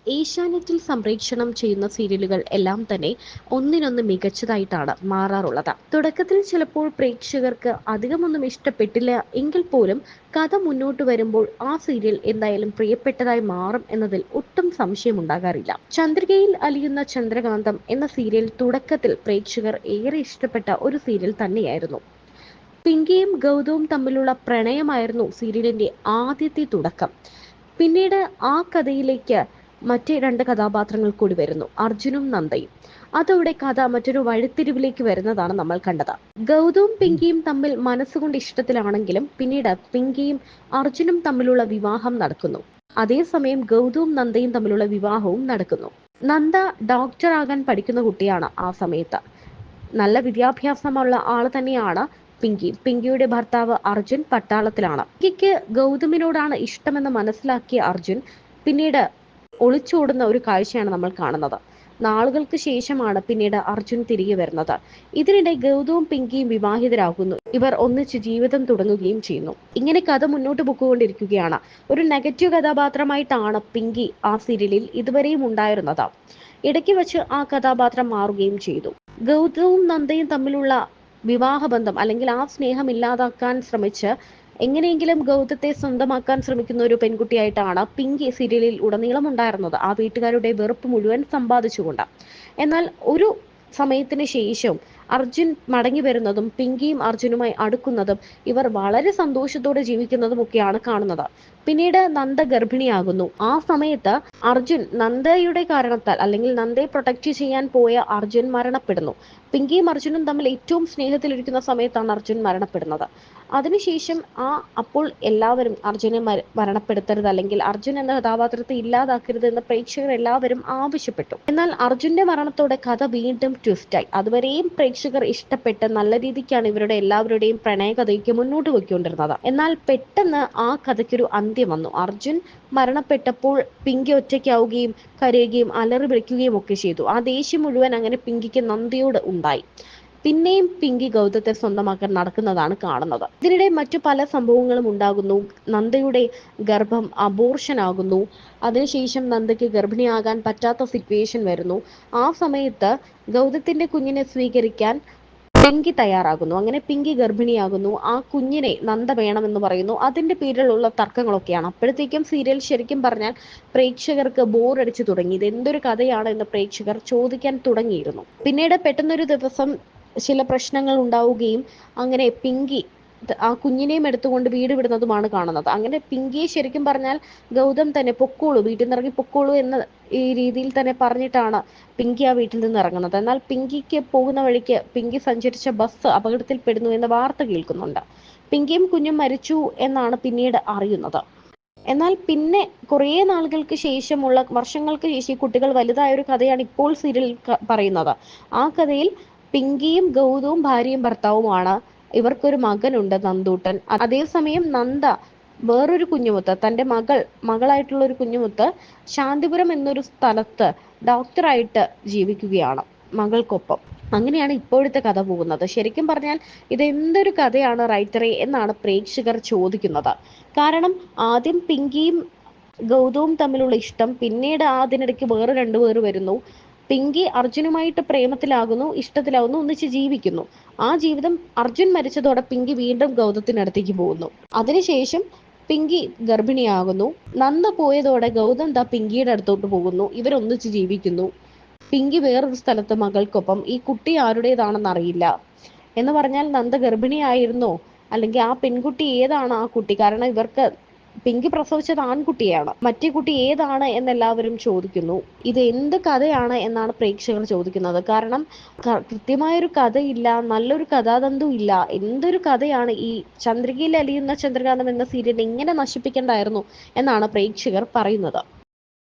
ഏഷ്യാനെറ്റിൽ സംപ്രേക്ഷണം ചെയ്യുന്ന സീരിയലുകൾ എല്ലാം തന്നെ ഒന്നിനൊന്ന് മികച്ചതായിട്ടാണ് മാറാറുള്ളത്. തുടക്കത്തിൽ ചിലപ്പോൾ പ്രേക്ഷകർക്ക് അധികമൊന്നും ഇഷ്ടപ്പെട്ടില്ല എങ്കിൽ പോലും കഥ മുന്നോട്ട് വരുമ്പോൾ ആ സീരിയൽ എന്തായാലും പ്രിയപ്പെട്ടതായി മാറും എന്നതിൽ ഒട്ടും സംശയമുണ്ടാകാറില്ല. ചന്ദ്രികയിൽ അലിയുന്ന ചന്ദ്രകാന്തം എന്ന സീരിയൽ തുടക്കത്തിൽ പ്രേക്ഷകർ ഏറെ ഇഷ്ടപ്പെട്ട ഒരു സീരിയൽ തന്നെയായിരുന്നു. പിങ്കിയും ഗൗതവും തമ്മിലുള്ള പ്രണയമായിരുന്നു സീരിയലിന്റെ ആദ്യത്തെ തുടക്കം. പിന്നീട് ആ കഥയിലേക്ക് മറ്റേ രണ്ട് കഥാപാത്രങ്ങൾ കൂടി വരുന്നു, അർജുനും നന്ദയും. അതോടെ കഥ മറ്റൊരു വഴിത്തിരിവിലേക്ക് വരുന്നതാണ് നമ്മൾ കണ്ടത്. ഗൗതവും പിങ്കിയും തമ്മിൽ മനസ്സുകൊണ്ട് ഇഷ്ടത്തിലാണെങ്കിലും പിന്നീട് പിങ്കിയും അർജുനും തമ്മിലുള്ള വിവാഹം നടക്കുന്നു. അതേസമയം ഗൗതവും നന്ദയും തമ്മിലുള്ള വിവാഹവും നടക്കുന്നു. നന്ദ ഡോക്ടറാകാൻ പഠിക്കുന്ന കുട്ടിയാണ് ആ സമയത്ത്. നല്ല വിദ്യാഭ്യാസമുള്ള ആൾ തന്നെയാണ് പിങ്കിയുടെ ഭർത്താവ് അർജുൻ പട്ടാളത്തിലാണ്. പിങ്കിക്ക് ഗൗതമിനോടാണ് ഇഷ്ടമെന്ന് മനസ്സിലാക്കിയ അർജുൻ പിന്നീട് ഒളിച്ചോടുന്ന ഒരു കാഴ്ചയാണ് നമ്മൾ കാണുന്നത്. നാളുകൾക്ക് ശേഷമാണ് പിന്നീട് അർജുൻ തിരികെ വരുന്നത്. ഇതിനിടെ ഗൗതവും പിങ്കിയും വിവാഹിതരാകുന്നു. ഇവർ ഒന്നിച്ച് ജീവിതം തുടങ്ങുകയും ചെയ്യുന്നു. ഇങ്ങനെ കഥ മുന്നോട്ട് പൊക്കുകൊണ്ടിരിക്കുകയാണ്. ഒരു നെഗറ്റീവ് കഥാപാത്രമായിട്ടാണ് പിങ്കി ആ സീരിയലിൽ ഇതുവരെയും ഉണ്ടായിരുന്നത്. ഇടയ്ക്ക് വെച്ച് ആ കഥാപാത്രം മാറുകയും ചെയ്തു. ഗൗതവും നന്ദയും തമ്മിലുള്ള വിവാഹബന്ധം അല്ലെങ്കിൽ ആ സ്നേഹം ഇല്ലാതാക്കാൻ ശ്രമിച്ച് എങ്ങനെയെങ്കിലും ഗൗതത്തെ സ്വന്തമാക്കാൻ ശ്രമിക്കുന്ന ഒരു പെൺകുട്ടിയായിട്ടാണ് പിങ്കി സീരിയലിൽ ഉടനീളം ഉണ്ടായിരുന്നത്, ആ വീട്ടുകാരുടെ വെറുപ്പ് മുഴുവൻ സമ്പാദിച്ചുകൊണ്ട്. എന്നാൽ ഒരു സമയത്തിന് ശേഷം അർജുൻ മടങ്ങി വരുന്നതും പിങ്കിയും അർജുനുമായി അടുക്കുന്നതും ഇവർ വളരെ സന്തോഷത്തോടെ ജീവിക്കുന്നതും ഒക്കെയാണ് കാണുന്നത്. പിന്നീട് നന്ദ ഗർഭിണിയാകുന്നു. ആ സമയത്ത് അർജുൻ നന്ദയുടെ കാരണത്താൽ അല്ലെങ്കിൽ നന്ദയെ പ്രൊട്ടക്ട് ചെയ്യാൻ പോയ അർജുൻ മരണപ്പെടുന്നു. പിങ്കിയും അർജുനും തമ്മിൽ ഏറ്റവും സ്നേഹത്തിലിരിക്കുന്ന സമയത്താണ് അർജുൻ മരണപ്പെടുന്നത്. അതിനുശേഷം അപ്പോൾ എല്ലാവരും അർജുനെ മരണപ്പെടുത്തരുത് അല്ലെങ്കിൽ അർജുൻ എന്ന കഥാപാത്രത്തെ ഇല്ലാതാക്കരുത് എന്ന് പ്രേക്ഷകർ എല്ലാവരും ആവശ്യപ്പെട്ടു. എന്നാൽ അർജുന്റെ മരണത്തോടെ കഥ വീണ്ടും ട്വിസ്റ്റായി. അതുവരെയും പ്രേക്ഷകർ ഇഷ്ടപ്പെട്ട് നല്ല രീതിക്കാണ് ഇവരുടെ എല്ലാവരുടെയും പ്രണയകഥയ്ക്ക് മുന്നോട്ട് പോയിക്കൊണ്ടിരുന്നത്. എന്നാൽ പെട്ടെന്ന് ആ കഥയ്ക്കൊരു അന്ത്യം വന്നു. അർജുൻ മരണപ്പെട്ടപ്പോൾ പിങ്കി ഒറ്റയ്ക്കാവുകയും കരയുകയും അലറി വിളിക്കുകയും ഒക്കെ ചെയ്തു. ആ ദേഷ്യം മുഴുവൻ അങ്ങനെ പിങ്കിക്ക് നന്ദിയോട് ഉണ്ടായി. പിന്നെയും പിങ്കി ഗൗതത്തെ സ്വന്തമാക്കാൻ നടക്കുന്നതാണ് കാണുന്നത്. ഇതിനിടെ മറ്റു പല സംഭവങ്ങളും ഉണ്ടാകുന്നു. നന്ദയുടെ ഗർഭം അബോർഷൻ ആകുന്നു. അതിനുശേഷം നന്ദയ്ക്ക് ഗർഭിണിയാകാൻ പറ്റാത്ത സിറ്റുവേഷൻ വരുന്നു. ആ സമയത്ത് ഗൗതത്തിന്റെ കുഞ്ഞിനെ സ്വീകരിക്കാൻ പിങ്കി തയ്യാറാകുന്നു. അങ്ങനെ പിങ്കി ഗർഭിണിയാകുന്നു. ആ കുഞ്ഞിനെ നന്ദ വേണമെന്ന് പറയുന്നു. അതിന്റെ പേരിലുള്ള തർക്കങ്ങളൊക്കെയാണ്. അപ്പോഴത്തേക്കും സീരിയൽ ശരിക്കും പറഞ്ഞാൽ പ്രേക്ഷകർക്ക് ബോറടിച്ചു തുടങ്ങി. ഇത് എന്തൊരു കഥയാണ് എന്ന് പ്രേക്ഷകർ ചോദിക്കാൻ തുടങ്ങിയിരുന്നു. പിന്നീട് പെട്ടെന്നൊരു ദിവസം ചില പ്രശ്നങ്ങൾ ഉണ്ടാവുകയും അങ്ങനെ പിങ്കി ആ കുഞ്ഞിനെയും എടുത്തുകൊണ്ട് വീട് വിടുന്നതുമാണ് കാണുന്നത്. അങ്ങനെ പിങ്കിയെ ശരിക്കും പറഞ്ഞാൽ ഗൗതം തന്നെ പൊക്കോളൂ, വീട്ടിൽ നിന്ന് ഇറങ്ങി പൊക്കോളൂ എന്ന ഈ രീതിയിൽ തന്നെ പറഞ്ഞിട്ടാണ് പിങ്കി ആ വീട്ടിൽ നിന്ന് ഇറങ്ങുന്നത്. എന്നാൽ പിങ്കിക്ക് പോകുന്ന വഴിക്ക് പിങ്കി സഞ്ചരിച്ച ബസ് അപകടത്തിൽപ്പെടുന്നു എന്ന വാർത്ത കേൾക്കുന്നുണ്ട്. പിങ്കിയും കുഞ്ഞും മരിച്ചു എന്നാണ് പിന്നീട് അറിയുന്നത്. എന്നാൽ പിന്നെ കുറേ നാളുകൾക്ക് ശേഷമുള്ള വർഷങ്ങൾക്ക് ശേഷം കുട്ടികൾ വലുതായ ഒരു കഥയാണ് ഇപ്പോൾ സീരിയൽ പറയുന്നത്. ആ കഥയിൽ പിങ്കിയും ഗൗതവും ഭാര്യയും ഭർത്താവുമാണ്. ഇവർക്കൊരു മകനുണ്ട്, നന്ദൂട്ടൻ. അതേസമയം നന്ദ വേറൊരു കുഞ്ഞുമുത്ത്, തൻ്റെ മകളായിട്ടുള്ള ഒരു കുഞ്ഞുമുത്ത് ശാന്തിപുരം എന്നൊരു സ്ഥലത്ത് ഡോക്ടറായിട്ട് ജീവിക്കുകയാണ് മകൾക്കൊപ്പം. അങ്ങനെയാണ് ഇപ്പോഴത്തെ കഥ പോകുന്നത്. ശരിക്കും പറഞ്ഞാൽ ഇതെന്തൊരു കഥയാണ് റൈറ്ററെ എന്നാണ് പ്രേക്ഷകർ ചോദിക്കുന്നത്. കാരണം ആദ്യം പിങ്കിയും ഗൗതവും തമ്മിലുള്ള ഇഷ്ടം, പിന്നീട് അതിനിടയ്ക്ക് വേറെ രണ്ടുപേർ വരുന്നു. പിങ്കി അർജുനുമായിട്ട് പ്രേമത്തിലാകുന്നു, ഇഷ്ടത്തിലാകുന്നു, ഒന്നിച്ച് ജീവിക്കുന്നു. ആ ജീവിതം അർജുൻ മരിച്ചതോടെ പിങ്കി വീണ്ടും ഗൗതത്തിനടുത്തേക്ക് പോകുന്നു. അതിനുശേഷം പിങ്കി ഗർഭിണിയാകുന്നു. നന്ദ പോയതോടെ ഗൗതം പിങ്കിയുടെ അടുത്തോട്ട് പോകുന്നു. ഇവരൊന്നിച്ച് ജീവിക്കുന്നു. പിങ്കി വേറൊരു സ്ഥലത്ത് മകൾക്കൊപ്പം. ഈ കുട്ടി ആരുടേതാണെന്ന് അറിയില്ല. എന്ന് പറഞ്ഞാൽ നന്ദ ഗർഭിണിയായിരുന്നോ, അല്ലെങ്കിൽ ആ പെൺകുട്ടി ഏതാണ് ആ കുട്ടി? കാരണം ഇവർക്ക് പിങ്കി പ്രസവിച്ചത് ആൺകുട്ടിയാണ്. മറ്റേ കുട്ടി ഏതാണ് എന്നെല്ലാവരും ചോദിക്കുന്നു. ഇത് എന്ത് കഥയാണ് എന്നാണ് പ്രേക്ഷകർ ചോദിക്കുന്നത്. കാരണം കൃത്യമായൊരു കഥയില്ല, നല്ലൊരു കഥാതന്തു ഇല്ല. എന്തൊരു കഥയാണ് ഈ ചന്ദ്രികയിൽ അലിയുന്ന ചന്ദ്രകാന്തം എന്ന സീരിയൽ ഇങ്ങനെ നശിപ്പിക്കേണ്ടായിരുന്നു എന്നാണ് പ്രേക്ഷകർ പറയുന്നത്.